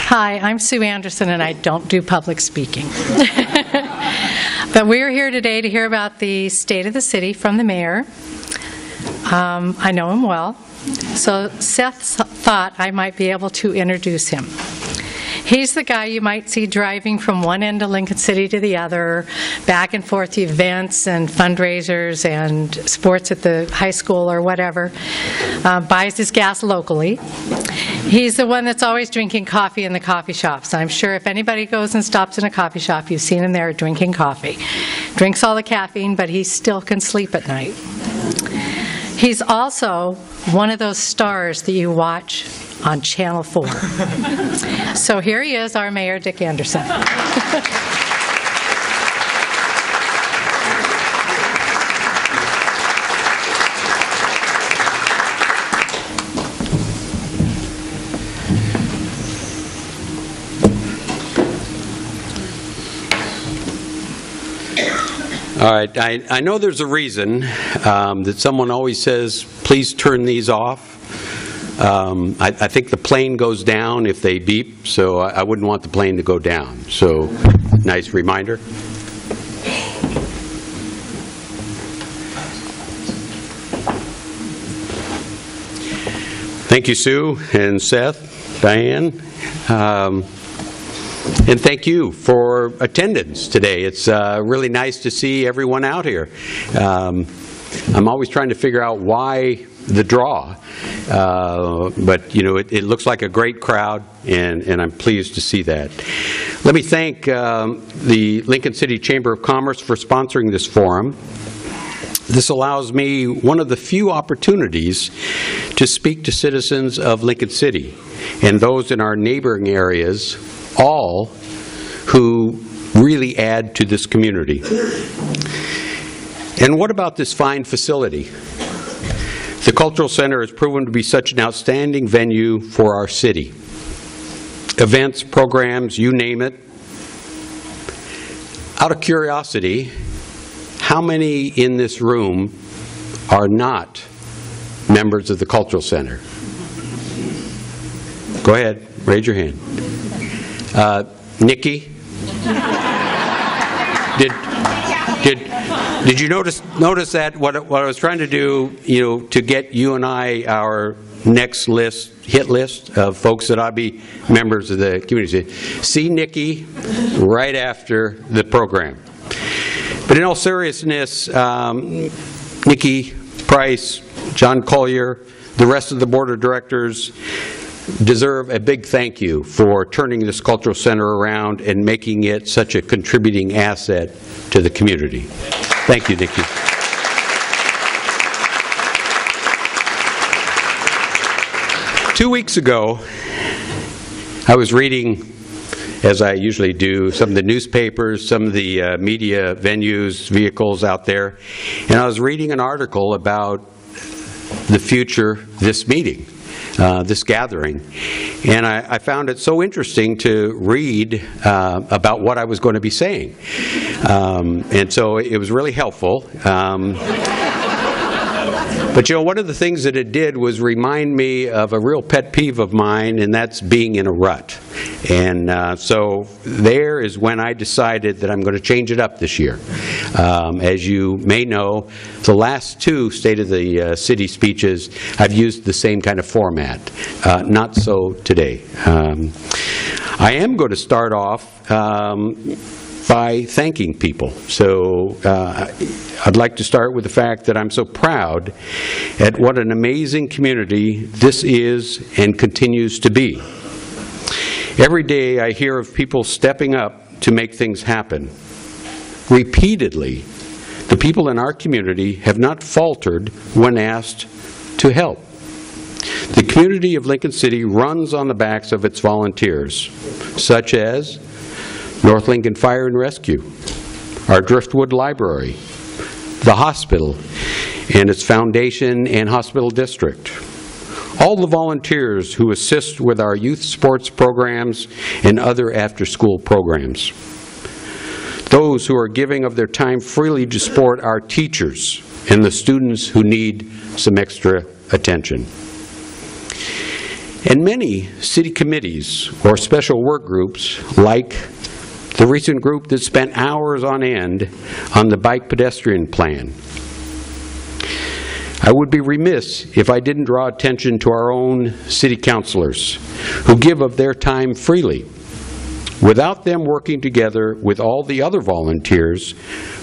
Hi, I'm Sue Anderson, and I don't do public speaking. But we're here today to hear about the state of the city from the mayor. I know him well, so Seth thought I might be able to introduce him. He's the guy you might see driving from one end of Lincoln City to the other, back and forth to events and fundraisers and sports at the high school or whatever, buys his gas locally. He's the one that's always drinking coffee in the coffee shops. I'm sure if anybody goes and stops in a coffee shop, you've seen him there drinking coffee. Drinks all the caffeine, but he still can sleep at night. He's also one of those stars that you watch on Channel 4. So here he is, our Mayor, Dick Anderson. All right, I know there's a reason that someone always says, please turn these off. I think the plane goes down if they beep, so I wouldn't want the plane to go down. So, nice reminder. Thank you, Sue and Seth, Diane. And thank you for attendance today. It's really nice to see everyone out here. I'm always trying to figure out why the draw, but you know, it looks like a great crowd, and I'm pleased to see that. Let me thank the Lincoln City Chamber of Commerce for sponsoring this forum. This allows me one of the few opportunities to speak to citizens of Lincoln City and those in our neighboring areas, all who really add to this community. And what about this fine facility? The Cultural Center has proven to be such an outstanding venue for our city. Events, programs, you name it. Out of curiosity, how many in this room are not members of the Cultural Center? Go ahead, raise your hand. Nikki? Did you notice that what I was trying to do, you know, to get you and I our next hit list of folks that ought to be members of the community? See Nikki right after the program. But in all seriousness, Nikki Price, John Collier, the rest of the board of directors deserve a big thank you for turning this cultural center around and making it such a contributing asset to the community. Thank you, Nikki. Two weeks ago, I was reading, as I usually do, some of the newspapers, some of the media venues, vehicles out there, and I was reading an article about the future of this meeting. This gathering, and I found it so interesting to read about what I was going to be saying, and so it was really helpful. But you know, one of the things that it did was remind me of a real pet peeve of mine, and that's being in a rut. And so there is when I decided that I'm going to change it up this year. As you may know, the last two State of the City speeches, I've used the same kind of format. Not so today. I am going to start off by thanking people. So I'd like to start with the fact that I'm so proud at what an amazing community this is and continues to be. Every day I hear of people stepping up to make things happen. Repeatedly, the people in our community have not faltered when asked to help. The community of Lincoln City runs on the backs of its volunteers, such as North Lincoln Fire and Rescue, our Driftwood Library, the hospital and its foundation and hospital district, all the volunteers who assist with our youth sports programs and other after-school programs, those who are giving of their time freely to support our teachers and the students who need some extra attention. And many city committees or special work groups, like the recent group that spent hours on end on the bike pedestrian plan. I would be remiss if I didn't draw attention to our own city councilors who give of their time freely. Without them working together with all the other volunteers,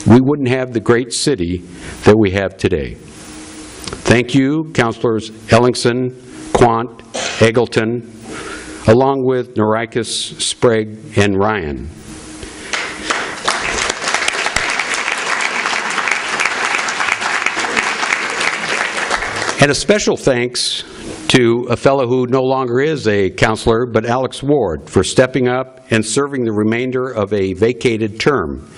we wouldn't have the great city that we have today. Thank you, Councilors Ellingson, Quant, Eggleton, along with Norikis, Sprague, and Ryan. And a special thanks to a fellow who no longer is a councilor, but Alex Ward, for stepping up and serving the remainder of a vacated term.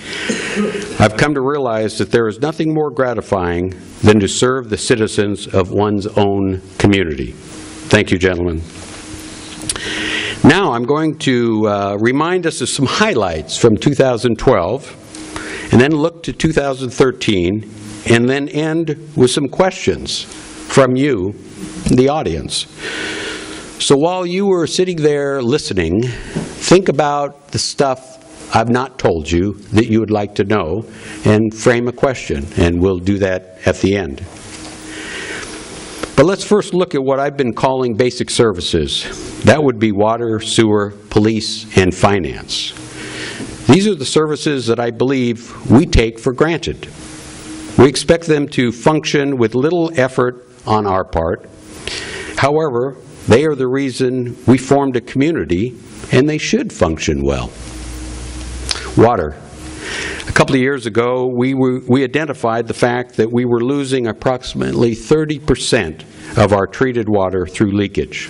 I've come to realize that there is nothing more gratifying than to serve the citizens of one's own community. Thank you, gentlemen. Now I'm going to remind us of some highlights from 2012, and then look to 2013, and then end with some questions from you, the audience. So while you were sitting there listening, think about the stuff I've not told you that you would like to know, and frame a question, and we'll do that at the end. But let's first look at what I've been calling basic services. That would be water, sewer, police, and finance. These are the services that I believe we take for granted. We expect them to function with little effort on our part. However, they are the reason we formed a community, and they should function well. Water. A couple of years ago, we identified the fact that we were losing approximately 30% of our treated water through leakage.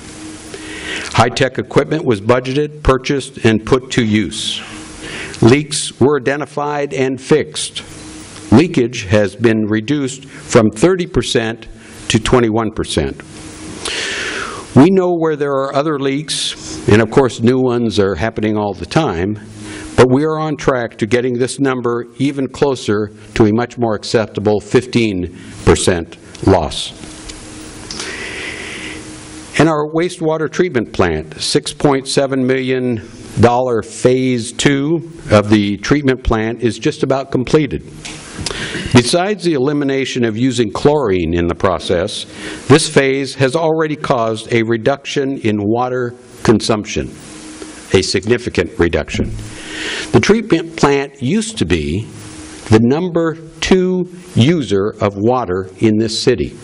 High-tech equipment was budgeted, purchased, and put to use. Leaks were identified and fixed. Leakage has been reduced from 30% to 21%. We know where there are other leaks, and of course new ones are happening all the time, but we are on track to getting this number even closer to a much more acceptable 15% loss. And our wastewater treatment plant, $6.7 million phase 2 of the treatment plant is just about completed. Besides the elimination of using chlorine in the process, this phase has already caused a reduction in water consumption, a significant reduction. The treatment plant used to be the number 2 user of water in this city.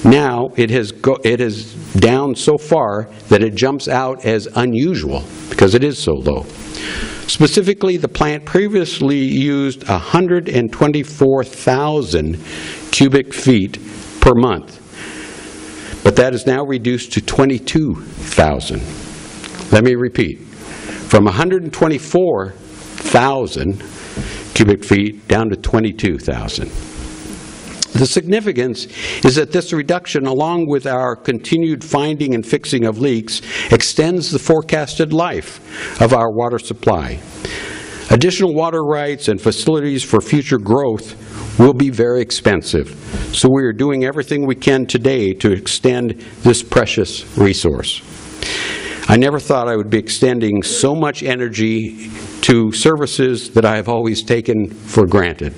Now it is down so far that it jumps out as unusual because it is so low. Specifically, the plant previously used 124,000 cubic feet per month, but that is now reduced to 22,000. Let me repeat, from 124,000 cubic feet down to 22,000. The significance is that this reduction, along with our continued finding and fixing of leaks, extends the forecasted life of our water supply. Additional water rights and facilities for future growth will be very expensive, so we are doing everything we can today to extend this precious resource. I never thought I would be extending so much energy to services that I have always taken for granted.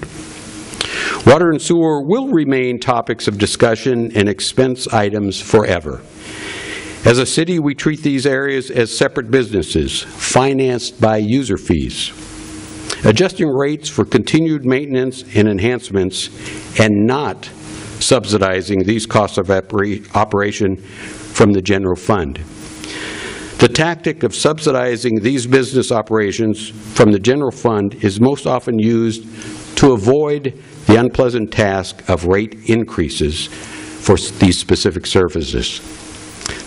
Water and sewer will remain topics of discussion and expense items forever. As a city, we treat these areas as separate businesses, financed by user fees. Adjusting rates for continued maintenance and enhancements, and not subsidizing these costs of operation from the general fund. The tactic of subsidizing these business operations from the general fund is most often used to avoid the unpleasant task of rate increases for these specific services.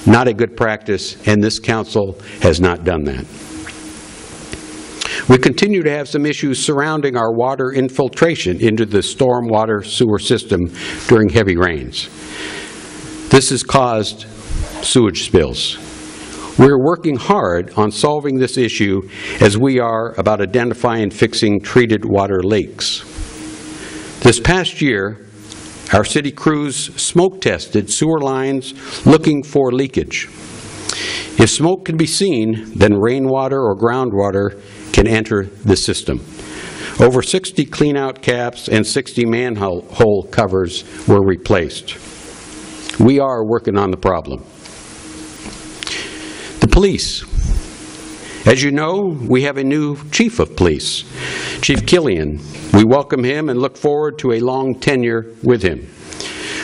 Not a good practice, and this council has not done that. We continue to have some issues surrounding our water infiltration into the stormwater sewer system during heavy rains. This has caused sewage spills. We're working hard on solving this issue as we are about identifying and fixing treated water leaks. This past year, our city crews smoke tested sewer lines looking for leakage. If smoke can be seen, then rainwater or groundwater can enter the system. Over 60 clean-out caps and 60 manhole covers were replaced. We are working on the problem. The police. As you know, we have a new chief of police, Chief Killian. We welcome him and look forward to a long tenure with him.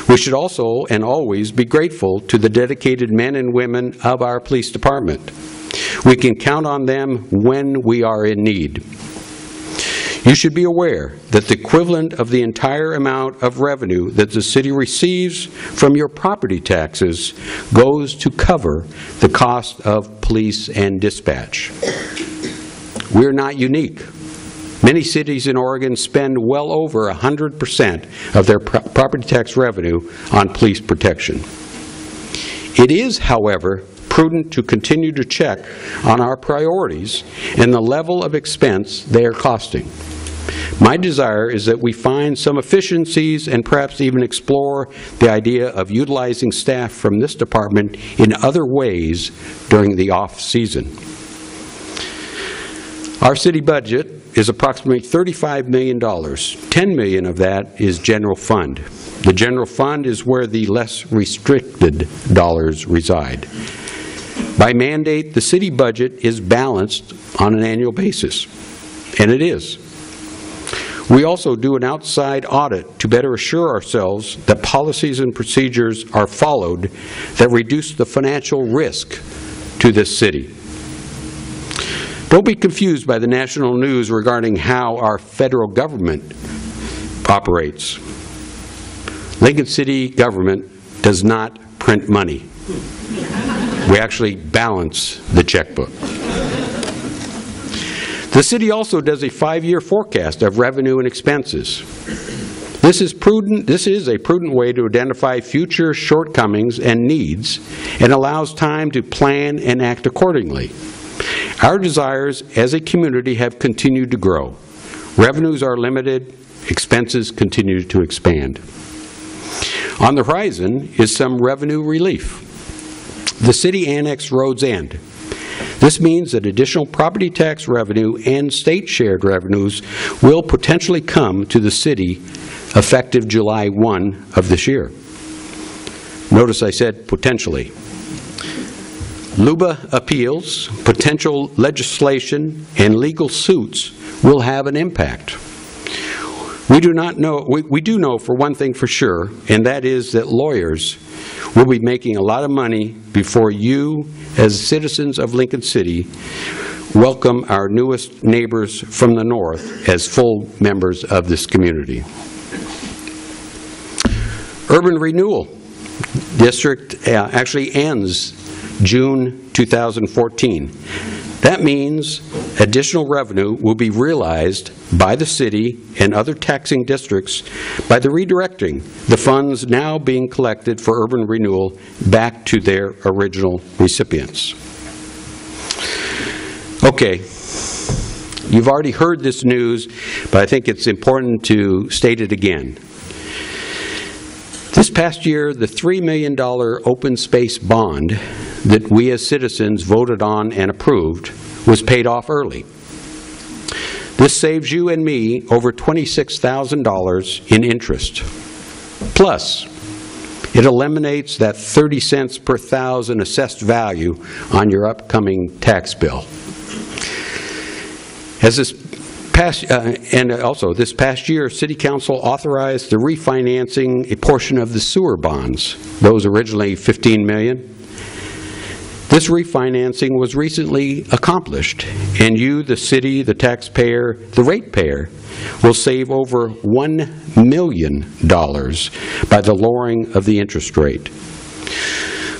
We should also and always be grateful to the dedicated men and women of our police department. We can count on them when we are in need. You should be aware that the equivalent of the entire amount of revenue that the city receives from your property taxes goes to cover the cost of police and dispatch. We're not unique. Many cities in Oregon spend well over 100% of their property tax revenue on police protection. It is, however, prudent to continue to check on our priorities and the level of expense they are costing. My desire is that we find some efficiencies and perhaps even explore the idea of utilizing staff from this department in other ways during the off-season. Our city budget is approximately $35 million. $10 million of that is general fund. The general fund is where the less restricted dollars reside. By mandate, the city budget is balanced on an annual basis, and it is. We also do an outside audit to better assure ourselves that policies and procedures are followed that reduce the financial risk to this city. Don't be confused by the national news regarding how our federal government operates. Lincoln City government does not print money. We actually balance the checkbook. The city also does a 5-year forecast of revenue and expenses. This is a prudent way to identify future shortcomings and needs and allows time to plan and act accordingly. Our desires as a community have continued to grow. Revenues are limited, expenses continue to expand. On the horizon is some revenue relief. The city annexed Rhodes End. This means that additional property tax revenue and state shared revenues will potentially come to the city effective July 1 of this year. Notice I said potentially. LUBA appeals, potential legislation, and legal suits will have an impact. We do know for one thing for sure, and that is that lawyers will be making a lot of money before you, as citizens of Lincoln City, welcome our newest neighbors from the north as full members of this community. Urban Renewal District actually ends June 2014. That means additional revenue will be realized by the city and other taxing districts by the redirecting the funds now being collected for urban renewal back to their original recipients. Okay, you've already heard this news, but I think it's important to state it again. This past year, the $3 million open space bond that we as citizens voted on and approved was paid off early. This saves you and me over $26,000 in interest. Plus, it eliminates that 30 cents per thousand assessed value on your upcoming tax bill. This past year, City Council authorized the refinancing a portion of the sewer bonds, those originally $15 million. This refinancing was recently accomplished, and you, the city, the taxpayer, the ratepayer, will save over $1 million by the lowering of the interest rate.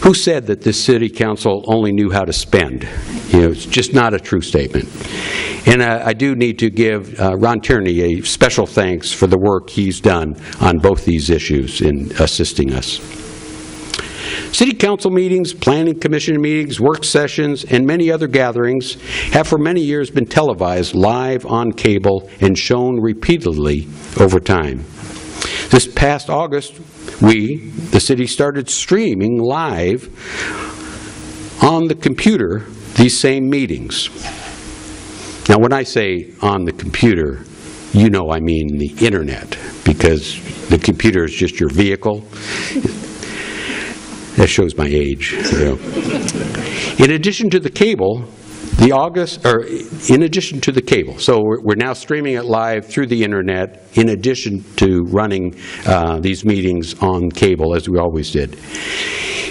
Who said that this City Council only knew how to spend? You know, it's just not a true statement. And I do need to give Ron Tierney a special thanks for the work he's done on both these issues in assisting us. City Council meetings, Planning Commission meetings, work sessions, and many other gatherings have for many years been televised live on cable and shown repeatedly over time. This past August, we, the city, started streaming live on the computer these same meetings. Now, when I say on the computer, you know I mean the internet, because the computer is just your vehicle. That shows my age. In addition to the cable, so we're now streaming it live through the internet, in addition to running these meetings on cable, as we always did.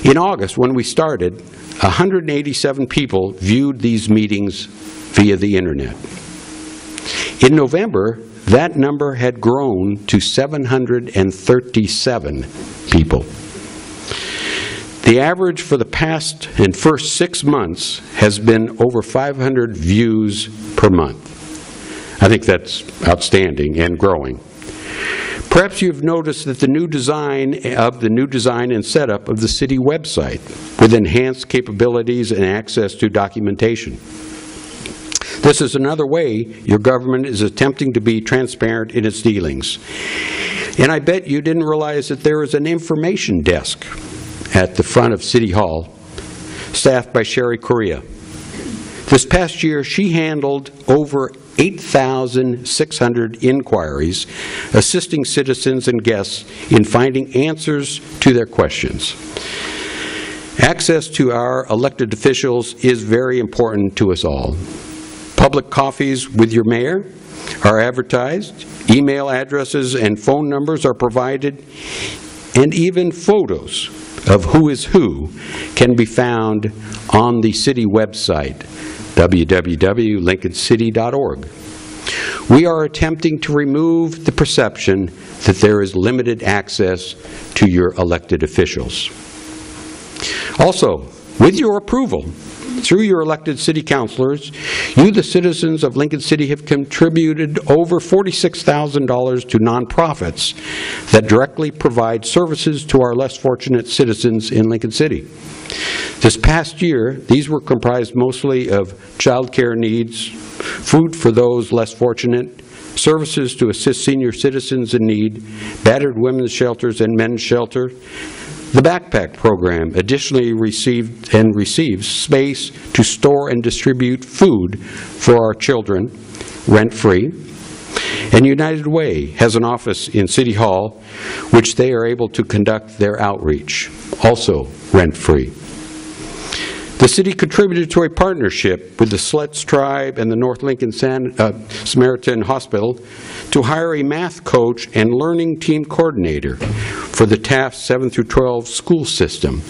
In August, when we started, 187 people viewed these meetings via the internet. In November, that number had grown to 737 people. The average for the past and first 6 months has been over 500 views per month. I think that's outstanding and growing. Perhaps you've noticed that the new design and setup of the city website, with enhanced capabilities and access to documentation. This is another way your government is attempting to be transparent in its dealings. And I bet you didn't realize that there is an information desk at the front of City Hall, staffed by Sherry Correa. This past year, she handled over 8,600 inquiries, assisting citizens and guests in finding answers to their questions. Access to our elected officials is very important to us all. Public coffees with your mayor are advertised, email addresses and phone numbers are provided, and even photos of who is who can be found on the city website, www.lincolncity.org. We are attempting to remove the perception that there is limited access to your elected officials. Also, with your approval, through your elected city councilors, you, the citizens of Lincoln City, have contributed over $46,000 to nonprofits that directly provide services to our less fortunate citizens in Lincoln City. This past year, these were comprised mostly of child care needs, food for those less fortunate, services to assist senior citizens in need, battered women's shelters and men's shelter. The Backpack Program additionally receives space to store and distribute food for our children, rent-free. And United Way has an office in City Hall, which they are able to conduct their outreach, also rent-free. The city contributed to a partnership with the Sletz Tribe and the North Lincoln Samaritan Hospital to hire a math coach and learning team coordinator for the Taft 7 through 12 school system,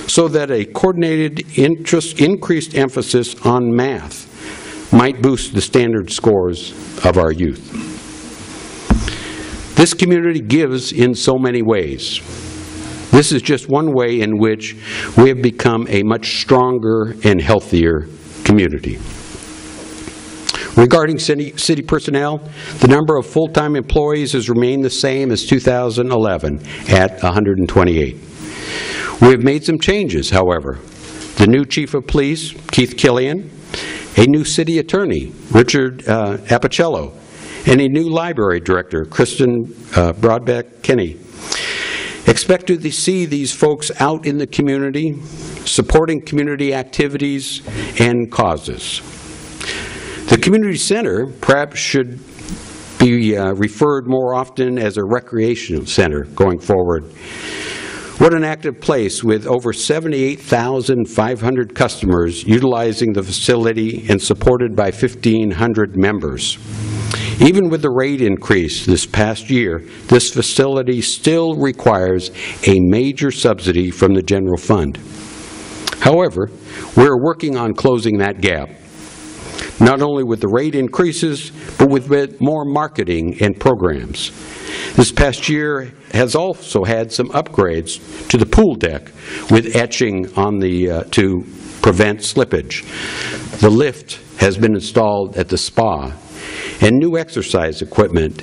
so that a coordinated increased emphasis on math might boost the standard scores of our youth. This community gives in so many ways. This is just one way in which we have become a much stronger and healthier community. Regarding city personnel, the number of full-time employees has remained the same as 2011 at 128. We have made some changes, however. The new Chief of Police, Keith Killian, a new City Attorney, Richard Apicello, and a new Library Director, Kristen Broadbeck-Kinney. Expect to see these folks out in the community, supporting community activities and causes. The community center perhaps should be referred more often as a recreational center going forward. What an active place with over 78,500 customers utilizing the facility and supported by 1,500 members. Even with the rate increase this past year, this facility still requires a major subsidy from the general fund. However, we're working on closing that gap, not only with the rate increases, but with more marketing and programs. This past year has also had some upgrades to the pool deck with etching on the to prevent slippage. The lift has been installed at the spa, and new exercise equipment,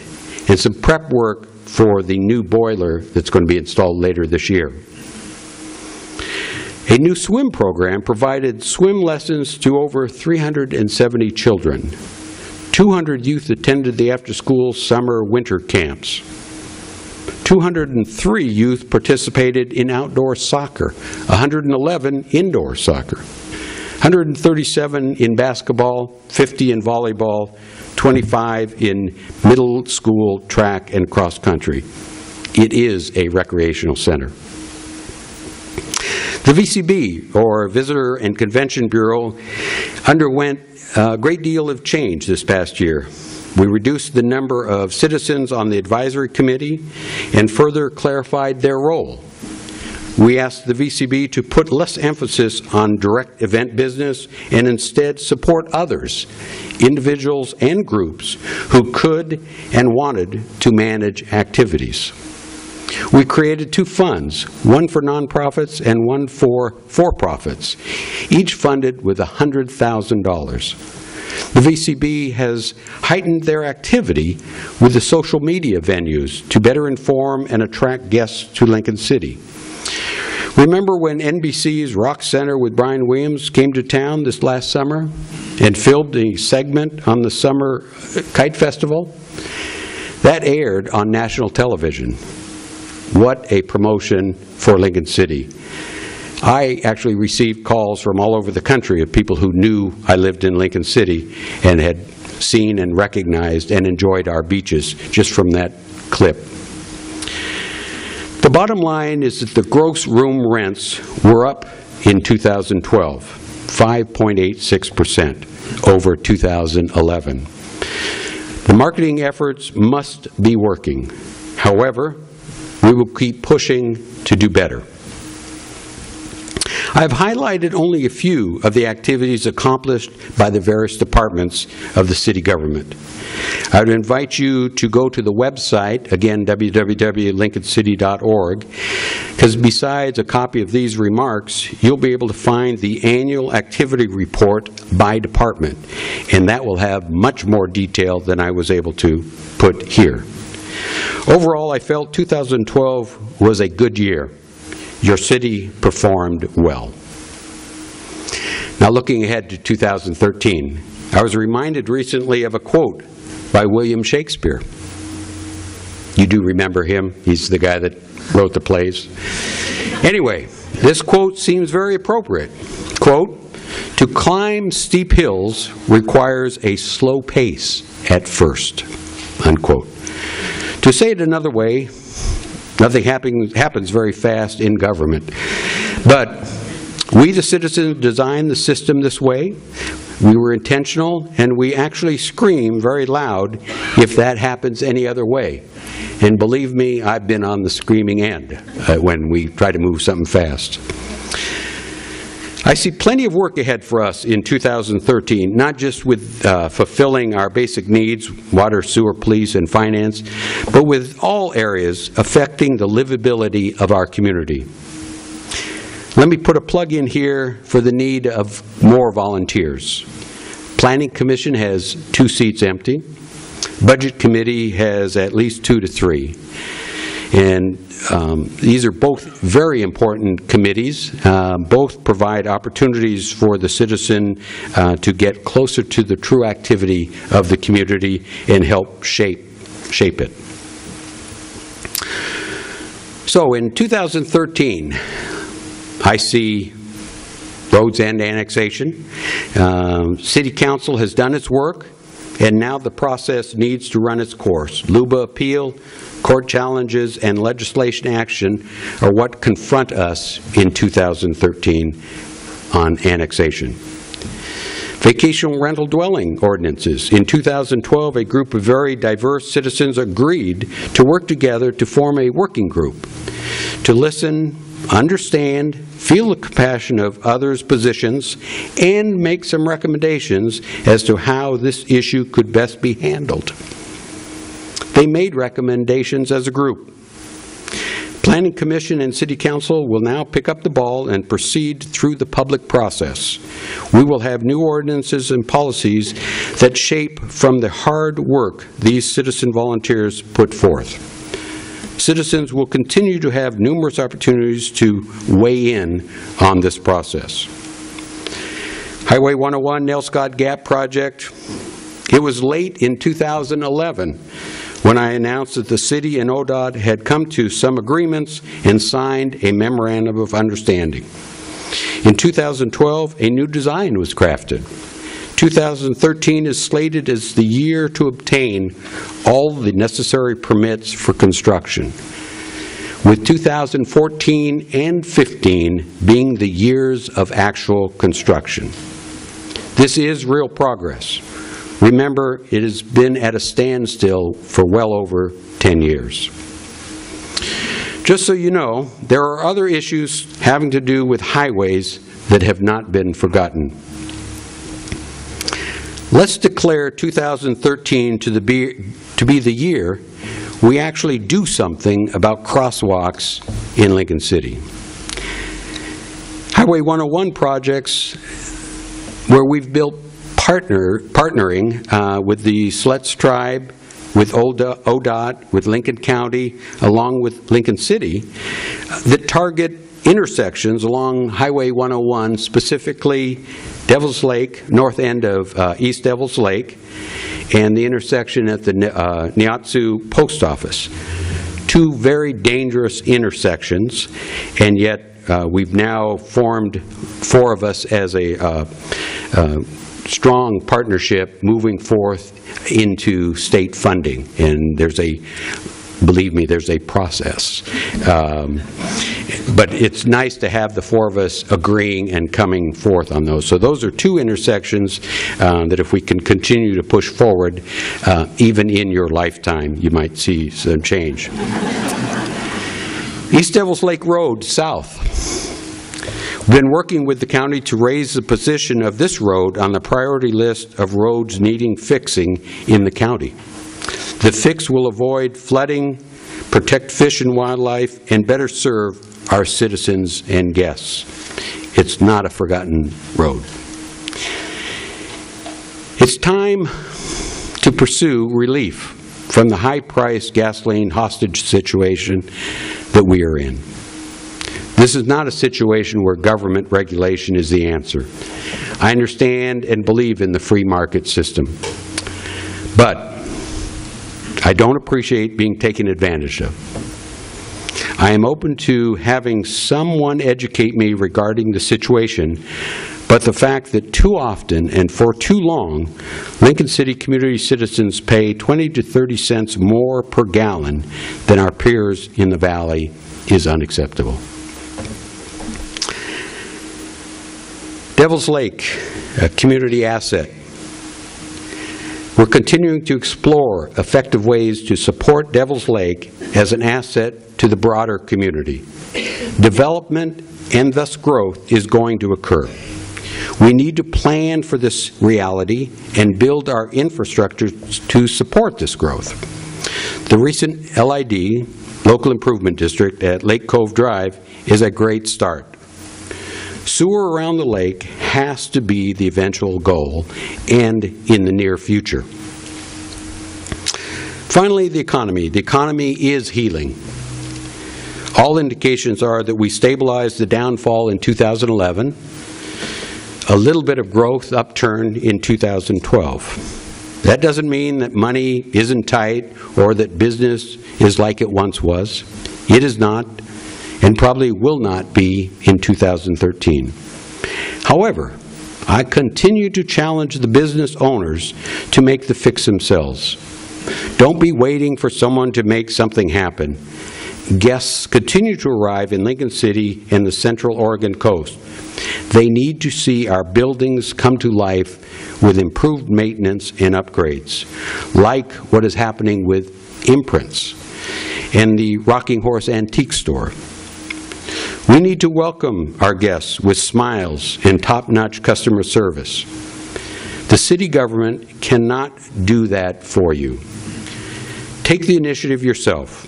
and some prep work for the new boiler that's going to be installed later this year. A new swim program provided swim lessons to over 370 children. 200 youth attended the after-school summer winter camps. 203 youth participated in outdoor soccer, 111 indoor soccer, 137 in basketball, 50 in volleyball, 25 in middle school track and cross country. It is a recreational center. The VCB, or Visitor and Convention Bureau, underwent a great deal of change this past year. We reduced the number of citizens on the advisory committee and further clarified their role. We asked the VCB to put less emphasis on direct event business and instead support others, individuals and groups, who could and wanted to manage activities. We created 2 funds, one for nonprofits and one for for-profits, each funded with $100,000. The VCB has heightened their activity with the social media venues to better inform and attract guests to Lincoln City. Remember when NBC's Rock Center with Brian Williams came to town this last summer and filmed a segment on the Summer Kite Festival? That aired on national television. What a promotion for Lincoln City. I actually received calls from all over the country of people who knew I lived in Lincoln City and had seen and recognized and enjoyed our beaches just from that clip. The bottom line is that the gross room rents were up in 2012, 5.86% over 2011. The marketing efforts must be working. However, we will keep pushing to do better. I've highlighted only a few of the activities accomplished by the various departments of the city government. I would invite you to go to the website, again, www.lincolncity.org, because besides a copy of these remarks, you'll be able to find the annual activity report by department, and that will have much more detail than I was able to put here. Overall, I felt 2012 was a good year. Your city performed well. Now, looking ahead to 2013, I was reminded recently of a quote by William Shakespeare. You do remember him. He's the guy that wrote the plays. Anyway, this quote seems very appropriate. Quote, "To climb steep hills requires a slow pace at first." Unquote. To say it another way, nothing happens very fast in government. But we, the citizens, designed the system this way. We were intentional, and we actually scream very loud if that happens any other way. And believe me, I've been on the screaming end when we try to move something fast. I see plenty of work ahead for us in 2013, not just with fulfilling our basic needs, water, sewer, police, and finance, but with all areas affecting the livability of our community. Let me put a plug in here for the need of more volunteers. Planning Commission has 2 seats empty. Budget Committee has at least 2 to 3. And these are both very important committees. Both provide opportunities for the citizen to get closer to the true activity of the community and help shape it. So in 2013, I see roads and annexation. City Council has done its work, and now the process needs to run its course. LUBA appeal, court challenges, and legislation action are what confront us in 2013 on annexation. Vacation rental dwelling ordinances. In 2012, a group of very diverse citizens agreed to work together to form a working group to listen, understand, feel the compassion of others' positions, and make some recommendations as to how this issue could best be handled. They made recommendations as a group. Planning Commission and City Council will now pick up the ball and proceed through the public process. We will have new ordinances and policies that shape from the hard work these citizen volunteers put forth. Citizens will continue to have numerous opportunities to weigh in on this process. Highway 101 Nell Scott Gap project. It was late in 2011 when I announced that the city and ODOT had come to some agreements and signed a memorandum of understanding. In 2012, a new design was crafted. 2013 is slated as the year to obtain all the necessary permits for construction, with 2014 and 15 being the years of actual construction. This is real progress. Remember, it has been at a standstill for well over 10 years. Just so you know, there are other issues having to do with highways that have not been forgotten. Let's declare 2013 to be the year we actually do something about crosswalks in Lincoln City. Highway 101 projects where we've built partnering with the Slets Tribe, with ODOT, with Lincoln County, along with Lincoln City, that target intersections along Highway 101, specifically Devil's Lake, north end of East Devil's Lake, and the intersection at the Niatsu Post Office. Two very dangerous intersections, and yet we've now formed, four of us, as a strong partnership moving forth into state funding. And there's a, believe me, there's a process. But it's nice to have the four of us agreeing and coming forth on those. So those are two intersections that if we can continue to push forward, even in your lifetime, you might see some change. East Devil's Lake Road, south. We've been working with the county to raise the position of this road on the priority list of roads needing fixing in the county. The fix will avoid flooding, protect fish and wildlife, and better serve our citizens and guests. It's not a forgotten road. It's time to pursue relief from the high-priced gasoline hostage situation that we are in. This is not a situation where government regulation is the answer. I understand and believe in the free market system, but I don't appreciate being taken advantage of. I am open to having someone educate me regarding the situation, but the fact that too often and for too long, Lincoln City community citizens pay 20 to 30 cents more per gallon than our peers in the valley is unacceptable. Devil's Lake, a community asset. We're continuing to explore effective ways to support Devil's Lake as an asset to the broader community. Development and thus growth is going to occur. We need to plan for this reality and build our infrastructure to support this growth. The recent LID, Local Improvement District, at Lake Cove Drive is a great start. Sewer around the lake has to be the eventual goal, and in the near future. Finally, the economy. The economy is healing. All indications are that we stabilized the downfall in 2011, a little bit of growth upturn in 2012. That doesn't mean that money isn't tight or that business is like it once was. It is not, and probably will not be in 2013. However, I continue to challenge the business owners to make the fix themselves. Don't be waiting for someone to make something happen. Guests continue to arrive in Lincoln City and the Central Oregon coast. They need to see our buildings come to life with improved maintenance and upgrades, like what is happening with Imprints and the Rocking Horse Antique Store. We need to welcome our guests with smiles and top-notch customer service. The city government cannot do that for you. Take the initiative yourself.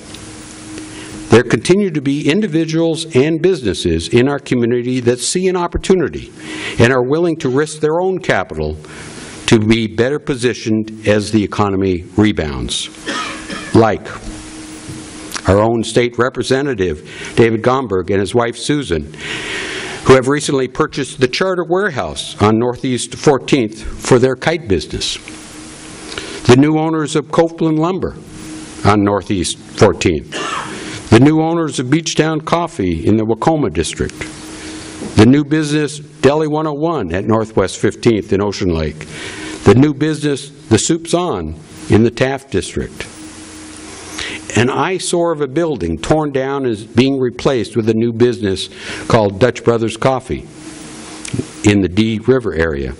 There continue to be individuals and businesses in our community that see an opportunity and are willing to risk their own capital to be better positioned as the economy rebounds. Like our own state representative, David Gomberg, and his wife, Susan, who have recently purchased the Charter Warehouse on Northeast 14th for their kite business. The new owners of Copeland Lumber, on Northeast 14th, the new owners of Beachtown Coffee in the Wacoma District, the new business Deli 101 at Northwest 15th in Ocean Lake, the new business The Soup's On in the Taft District, an eyesore of a building torn down is being replaced with a new business called Dutch Brothers Coffee in the Dee River area.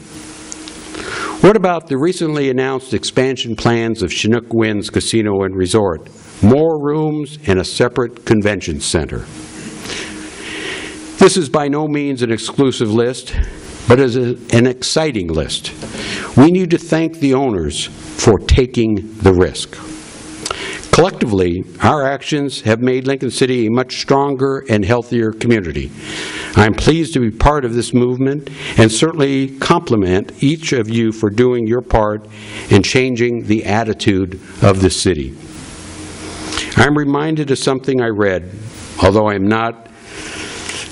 What about the recently announced expansion plans of Chinook Winds Casino and Resort? More rooms and a separate convention center. This is by no means an exclusive list, but is an exciting list. We need to thank the owners for taking the risk. Collectively, our actions have made Lincoln City a much stronger and healthier community. I'm pleased to be part of this movement and certainly compliment each of you for doing your part in changing the attitude of the city. I'm reminded of something I read, although I'm not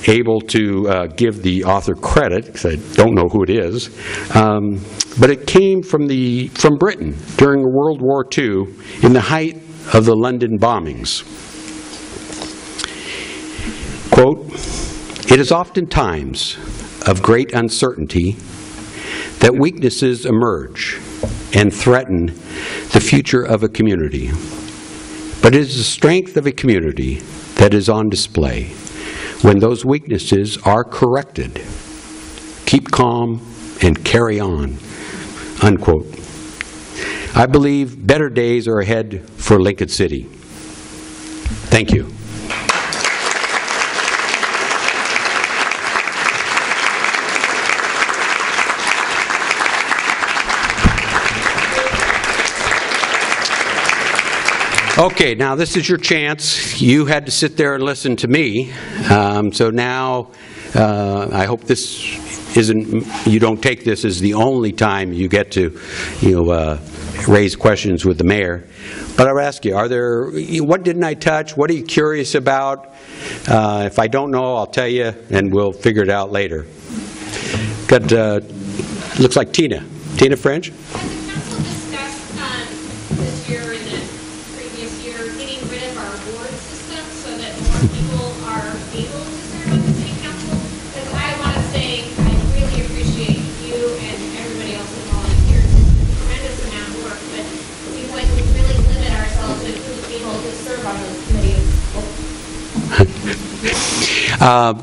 able to give the author credit, because I don't know who it is, but it came from Britain during World War II in the height of the London bombings. Quote, "It is often times of great uncertainty that weaknesses emerge and threaten the future of a community. But it is the strength of a community that is on display when those weaknesses are corrected. Keep calm and carry on." Unquote. I believe better days are ahead for Lincoln City. Thank you. Okay, now this is your chance. You had to sit there and listen to me. So now I hope this isn't, you don't take this as the only time you get to, raise questions with the mayor. But I'll ask you, what didn't I touch? What are you curious about? If I don't know, I'll tell you, and we'll figure it out later. Got, looks like Tina. Tina French? Has the council discussed this year and the previous year getting rid of our ward system so that more people are able to serve on the city council? Because I want to say I really appreciate you and everybody else who volunteers. It's a tremendous amount of work, but it seems like we really limit ourselves to who people to serve on those committees.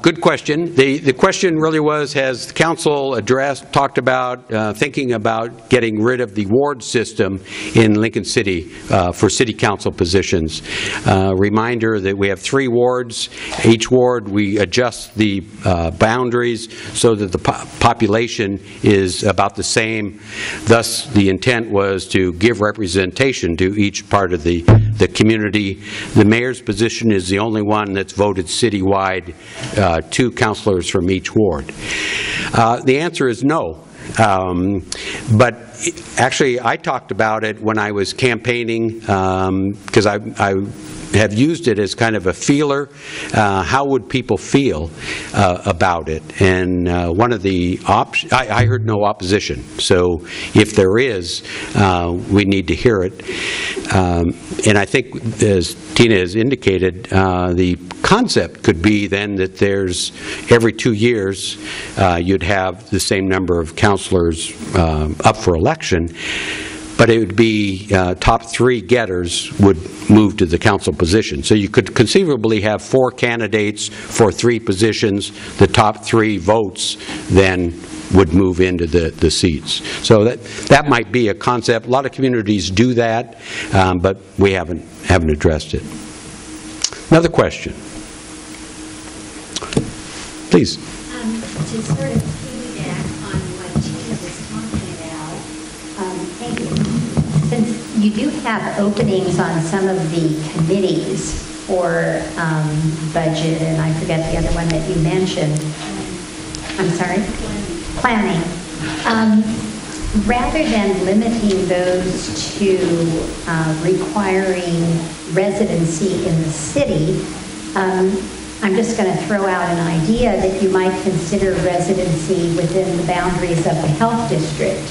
Good question. The question really was, has the council talked about thinking about getting rid of the ward system in Lincoln City for city council positions? Reminder that we have 3 wards. Each ward we adjust the boundaries so that the population is about the same. Thus, the intent was to give representation to each part of the community. The mayor's position is the only one that's voted citywide, 2 councilors from each ward. The answer is no. But actually, I talked about it when I was campaigning because I have used it as kind of a feeler. How would people feel about it? And one of the options, I heard no opposition. So if there is, we need to hear it. And I think, as Tina has indicated, the concept could be then that there's every 2 years you'd have the same number of councilors up for election, but it would be top 3 getters would move to the council position. So you could conceivably have 4 candidates for 3 positions. The top 3 votes then would move into the seats. So that might be a concept. A lot of communities do that, but we haven't addressed it. Another question. Please. To sort of piggyback on what Tina was talking about, thank you. Since you do have openings on some of the committees for budget, and I forget the other one that you mentioned. I'm sorry? Planning. Rather than limiting those to requiring residency in the city, I'm just going to throw out an idea that you might consider residency within the boundaries of the health district,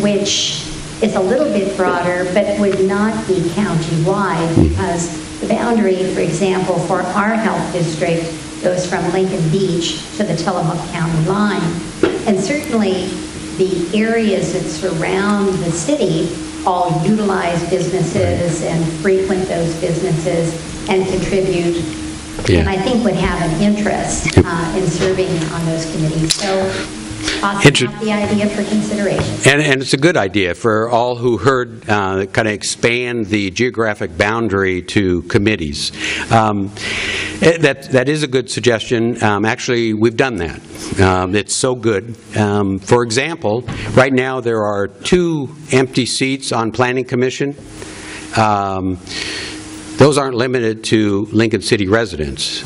which is a little bit broader, but would not be county-wide, because the boundary, for example, for our health district goes from Lincoln Beach to the Tillamook County line. And certainly the areas that surround the city all utilize businesses and frequent those businesses and contribute, and I think would have an interest in serving on those committees. So possibly not the idea for consideration. And it's a good idea for all who heard kind of expand the geographic boundary to committees. That is a good suggestion. Actually, we've done that. It's so good. For example, right now there are 2 empty seats on Planning Commission. Those aren't limited to Lincoln City residents.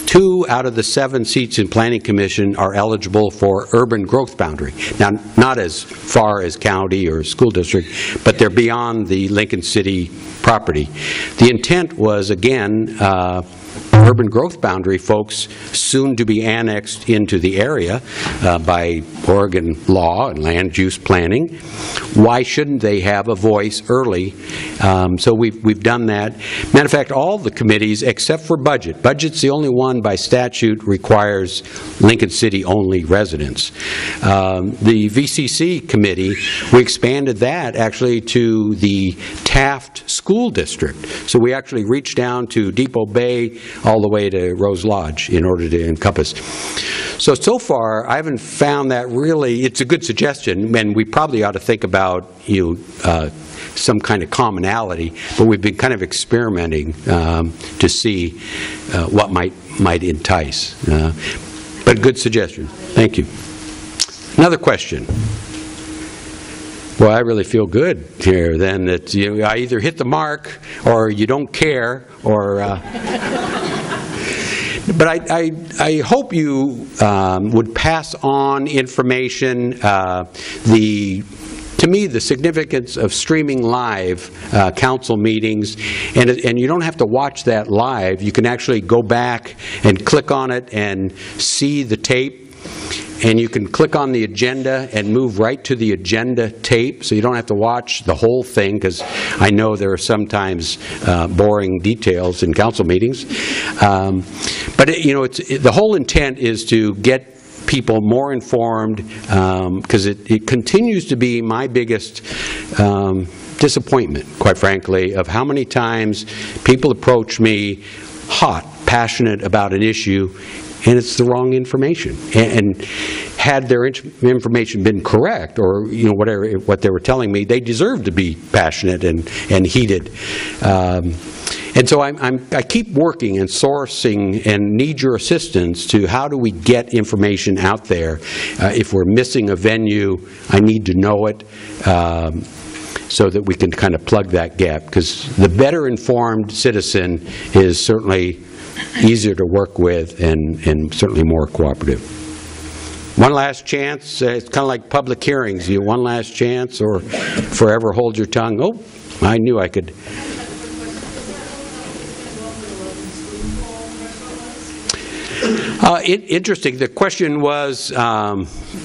2 out of the 7 seats in Planning Commission are eligible for urban growth boundary. Now, not as far as county or school district, but they're beyond the Lincoln City property. The intent was, again, urban growth boundary folks soon to be annexed into the area by Oregon law and land use planning. Why shouldn't they have a voice early? So we've done that. Matter of fact, all the committees except for budget. Budget's the only one by statute requires Lincoln City only residents. The VCC committee, we expanded that actually to the Taft School District. So we actually reached down to Depot Bay all the way to Rose Lodge in order to encompass. So far, I haven't found that really, it's a good suggestion, and we probably ought to think about some kind of commonality, but we've been kind of experimenting to see what might entice. But good suggestion. Thank you. Another question. Well, I really feel good here then that I either hit the mark or you don't care or... But I hope you would pass on information, to me, the significance of streaming live council meetings, and you don't have to watch that live. You can actually go back and click on it and see the tape. And you can click on the agenda and move right to the agenda tape, so you don't have to watch the whole thing, because I know there are sometimes boring details in council meetings. But the whole intent is to get people more informed, because it continues to be my biggest disappointment, quite frankly, of how many times people approach me hot, passionate about an issue, and it's the wrong information. And had their information been correct, or what they were telling me, they deserve to be passionate and heated. And so I keep working and sourcing and need your assistance to how do we get information out there. If we're missing a venue, I need to know it so that we can kind of plug that gap, because the better informed citizen is certainly easier to work with and certainly more cooperative. One last chance. It's kind of like public hearings. You one last chance or forever hold your tongue. Oh, I knew I could. Interesting. The question was,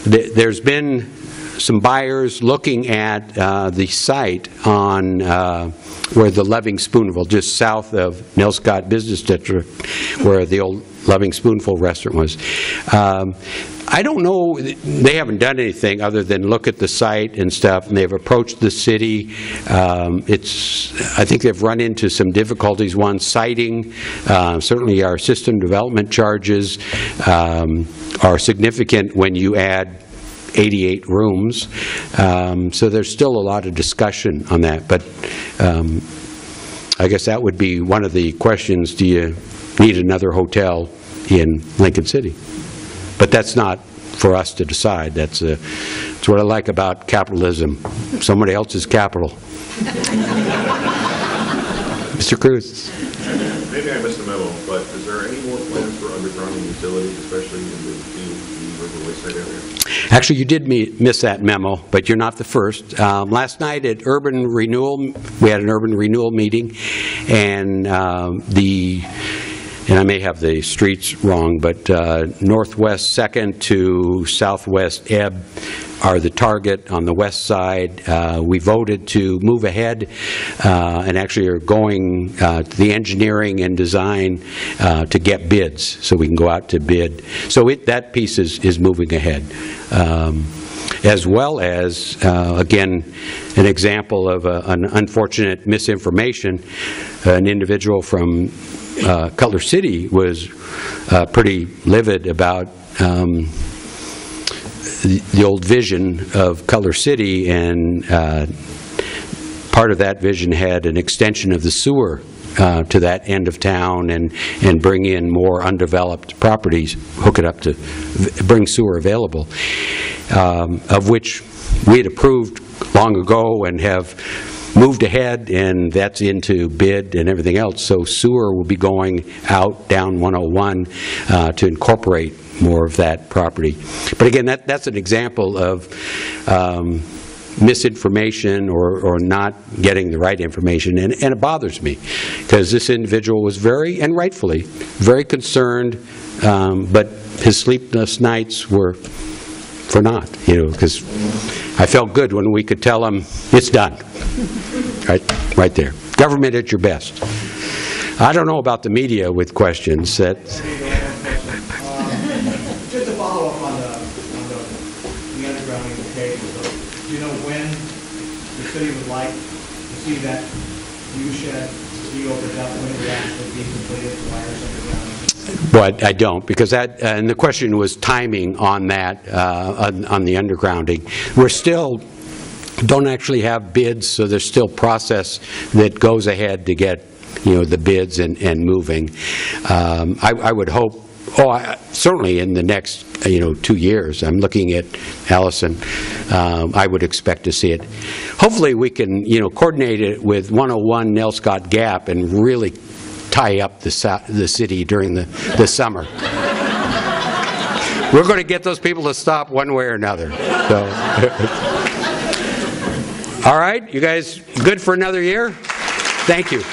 there's been some buyers looking at the site on where the Loving Spoonful, just south of Nell Scott Business District, where the old Loving Spoonful restaurant was. I don't know, they haven't done anything other than look at the site and stuff, and they've approached the city. I think they've run into some difficulties. One, citing. Certainly our system development charges are significant when you add 88 rooms. So there's still a lot of discussion on that. But I guess that would be one of the questions. Do you need another hotel in Lincoln City? But that's not for us to decide. That's what I like about capitalism. Somebody else's capital. Mr. Cruz. Maybe I missed the memo, but is there any more plans for underground utilities, especially in the River Wayside area? Actually, you did miss that memo, but you're not the first. Last night at Urban Renewal, we had an Urban Renewal meeting, and the and I may have the streets wrong, but Northwest 2nd to Southwest Ebb are the target on the west side. We voted to move ahead and actually are going to the engineering and design to get bids so we can go out to bid. So that piece is moving ahead. As well as, again, an example of an unfortunate misinformation. An individual from Cutler City was pretty livid about the old vision of Cutler City, and part of that vision had an extension of the sewer to that end of town and bring in more undeveloped properties, hook it up to bring sewer available, of which we had approved long ago and have moved ahead, and that's into bid and everything else. So sewer will be going out down 101 to incorporate more of that property. But again, that's an example of misinformation or not getting the right information, and it bothers me because this individual was very, and rightfully, very concerned, but his sleepless nights were for naught, because I felt good when we could tell him it's done. Right there. Government at your best. I don't know about the media with questions. Just to follow up on the undergrounding case, do you know when the city would like to see that view shed be opened up, when it would actually be completed, the wires underground? Well, I don't, because that, and the question was timing on that, on the undergrounding. We're still don't actually have bids, so there's still process that goes ahead to get the bids and moving. I would hope, certainly in the next 2 years. I'm looking at Allison. I would expect to see it. Hopefully we can coordinate it with 101 Nell Scott Gap and really tie up the city during the summer. We're going to get those people to stop one way or another. So. All right, you guys good for another year? Thank you.